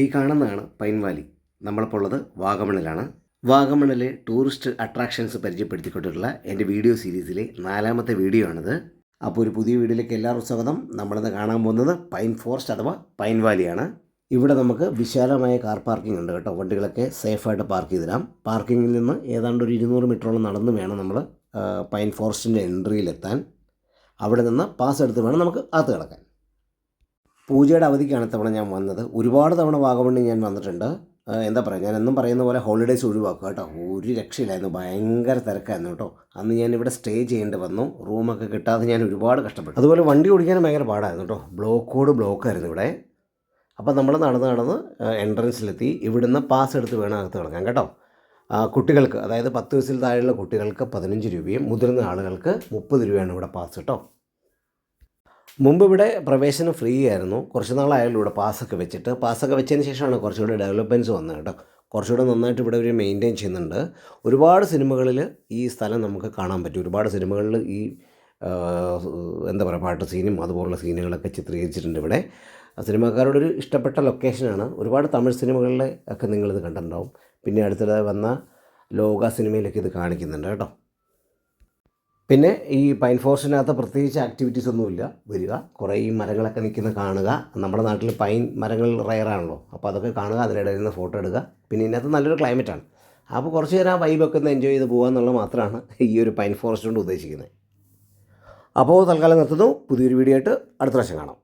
ഈ കാണുന്നതാണ് pine Valley. നമ്മളിപ്പോൾ ഉള്ളത് വാഗമണിലാണ്. വാഗമണിലെ ടൂറിസ്റ്റ് അട്രാക്ഷൻസ് പരിചയപ്പെടുത്തിക്കൊണ്ടുള്ള എൻ്റെ വീഡിയോ സീരീസിലെ 4ാമത്തെ വീഡിയോ ആണിത്. അപ്പോൾ ഒരു പുതിയ വീഡിയോയിലേക്ക് എല്ലാവർക്കും സ്വാഗതം. നമ്മളിന്ന് കാണാൻ പോകുന്നത് പൈൻ ഫോറസ്റ്റ് അഥവാ പൈൻ വാലിയാണ്. ഇവിടെ നമുക്ക് വിശാലമായ കാർ പാർക്കിംഗ് ഉണ്ട് കേട്ടോ. വണ്ടികളൊക്കെ സേഫായിട്ട് പാർക്ക് ചെയ്തിടാം. പാർക്കിങ്ങിൽ നിന്ന് ഏതാണ്ട് ഒരു 200 മീറ്ററോളം നടന്ന് വേണം നമ്മൾ പൈൻ ഫോറസ്റ്റിൻ്റെ എൻട്രിയിലെത്താൻ. അവിടെ നിന്ന് പാസ് എടുത്ത് വേണം നമുക്ക് അകത്ത് കിടക്കാൻ. പൂജയുടെ അവധിക്കാണ് ഇത്തവണ ഞാൻ വന്നത്. ഒരുപാട് തവണ വാഗമണ്ണി ഞാൻ വന്നിട്ടുണ്ട്. എന്താ പറയുക, ഞാൻ എന്നും പറയുന്ന പോലെ ഹോളിഡേയ്സ് ഒഴിവാക്കുക കേട്ടോ. ഒരു രക്ഷയില്ലായിരുന്നു, ഭയങ്കര തിരക്കായിരുന്നു കേട്ടോ. അന്ന് ഞാൻ ഇവിടെ സ്റ്റേ ചെയ്യേണ്ടി വന്നു. റൂമൊക്കെ കിട്ടാതെ ഞാൻ ഒരുപാട് കഷ്ടപ്പെട്ടു. അതുപോലെ വണ്ടി ഓടിക്കാനും ഭയങ്കര പാടായിരുന്നു കേട്ടോ. ബ്ലോക്കായിരുന്നു ഇവിടെ. അപ്പോൾ നമ്മൾ നടന്ന് എൻട്രൻസിലെത്തി. ഇവിടുന്ന് പാസ് എടുത്ത് വേണം അകത്ത് കിടക്കാൻ കേട്ടോ. കുട്ടികൾക്ക്, അതായത് 10 വയസ്സിൽ താഴെയുള്ള കുട്ടികൾക്ക് 15 രൂപയും മുതിർന്ന ആളുകൾക്ക് 30 രൂപയാണ് ഇവിടെ പാസ് കേട്ടോ. മുമ്പ് ഇവിടെ പ്രവേശനം ഫ്രീ ആയിരുന്നു. കുറച്ച് നാളായാലും ഇവിടെ പാസ്സൊക്കെ വെച്ചതിന് ശേഷമാണ് കുറച്ചുകൂടി ഡെവലപ്മെൻറ്റ്സ് വന്നത് കേട്ടോ. കുറച്ചുകൂടെ നന്നായിട്ട് ഇവിടെ ഒരു മെയിൻറ്റെയിൻ ചെയ്യുന്നുണ്ട്. ഒരുപാട് സിനിമകളിൽ ഈ സ്ഥലം നമുക്ക് കാണാൻ പറ്റും. ഒരുപാട് സിനിമകളിൽ ഈ എന്താ പറയുക, പാട്ട് സീനും അതുപോലുള്ള സീനുകളൊക്കെ ചിത്രീകരിച്ചിട്ടുണ്ട് ഇവിടെ. സിനിമാക്കാരുടെ ഒരു ഇഷ്ടപ്പെട്ട ലൊക്കേഷനാണ്. ഒരുപാട് തമിഴ് സിനിമകളിലെ ഒക്കെ നിങ്ങളിത് കണ്ടിട്ടുണ്ടാവും. പിന്നെ അടുത്തിടെ വന്ന ലോക സിനിമയിലൊക്കെ ഇത് കാണിക്കുന്നുണ്ട് കേട്ടോ. പിന്നെ ഈ പൈൻ ഫോറസ്റ്റിനകത്ത് പ്രത്യേകിച്ച് ആക്ടിവിറ്റീസ് ഒന്നുമില്ല. വരിക, കുറേ ഈ മരങ്ങളൊക്കെ നിൽക്കുന്ന കാണുക. നമ്മുടെ നാട്ടിൽ പൈൻ മരങ്ങൾ റയറാണല്ലോ, അപ്പോൾ അതൊക്കെ കാണുക, അതിനിടയിൽ നിന്ന് ഫോട്ടോ എടുക്കുക. പിന്നെ ഇതിനകത്ത് നല്ലൊരു ക്ലൈമറ്റാണ്. അപ്പോൾ കുറച്ച് നേരം ആ വൈബൊക്കെ ഒന്ന് എൻജോയ് ചെയ്ത് പോകുക എന്നുള്ളത് മാത്രമാണ് ഈ ഒരു പൈൻ ഫോറസ്റ്റ് കൊണ്ട് ഉദ്ദേശിക്കുന്നത്. അപ്പോൾ തൽക്കാലം നിർത്തുന്നു. പുതിയൊരു വീഡിയോ ആയിട്ട് അടുത്ത പ്രാവശ്യം കാണാം.